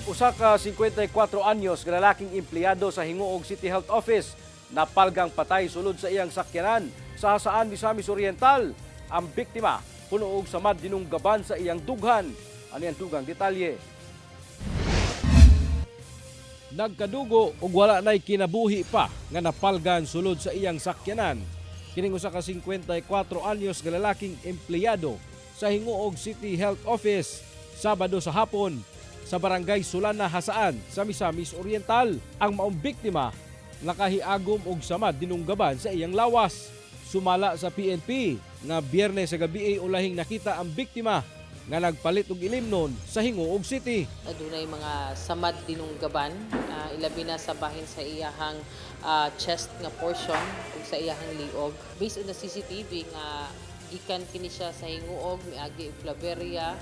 Usa ka 54 anyos nga lalaking empleyado sa Hinguog City Health Office napalgang patay sulod sa iyang sakyanan sa Hasaan, Misamis Oriental. Ang biktima puno og samad dinunggaban sa iyang dughan. Ano ang dugang detalye? Nagkadugo ug wala nay kinabuhi pa nga napalgan sulod sa iyang sakyanan. Kining usa ka 54 anyos nga lalaking empleyado sa Hinguog City Health Office Sabado sa hapon sa barangay Sulana, Hasaan sa Misamis Oriental. Ang maong biktima nakahiagom og samad dinunggaban sa iyang lawas. Sumala sa PNP nga Biyernes sa gabi ay ulahing nakita ang biktima nga nagpalit og ilimnon sa Hinguog City. Adunay mga samad dinunggaban, ilabi na sa bahin sa iyahang chest nga portion ug sa iyahang liog. Based on the CCTV nga gikan kini siya sa Hinguog miagi Claveria,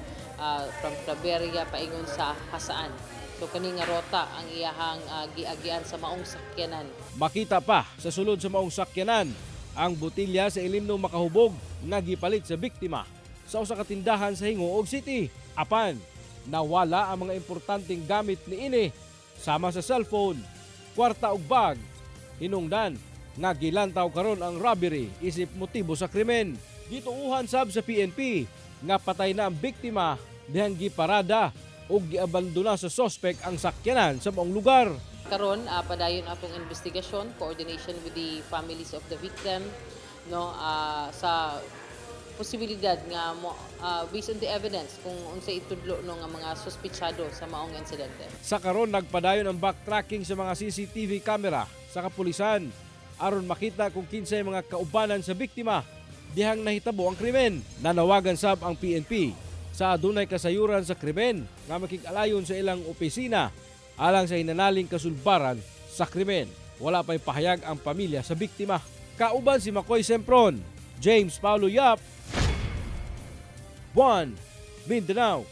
from Claveria paingon sa Hasaan. So kani nga rota ang iyahang giagian sa maong sakyanan. Makita pa sa sulod sa maong sakyanan ang botilya sa ilimnong makahubog nga gipalit sa biktima sa usa ka tindahan sa Hinguog City. Apan nawala ang mga importanteng gamit niini sama sa cellphone, kwarta ug bag. Hinungdan nga gilantaw karon ang robbery isip motibo sa krimen. Gituuhan sab sa PNP nga patay na ang biktima dihang giparada ug giabandona sa suspect ang sakyanan sa maong lugar. Karon padayon atong investigasyon, coordination with the families of the victim, no, sa posibilidad nga based on the evidence kung unsay itudlo no nga mga suspitsado sa maong insidente. Sa karon nagpadayon ang backtracking sa mga CCTV camera sa kapulisan aron makita kung kinsay mga kaubanan sa biktima dihang nahitabo ang krimen. Nanawagan sab ang PNP sa adunay kasayuran sa krimen nga makig-alayon sa ilang opisina alang sa hinanaling kasulbaran sa krimen. Wala pa'y pahayag ang pamilya sa biktima. Kauban si Makoy Sempron, James Paulo Yap, 1 Mindanao.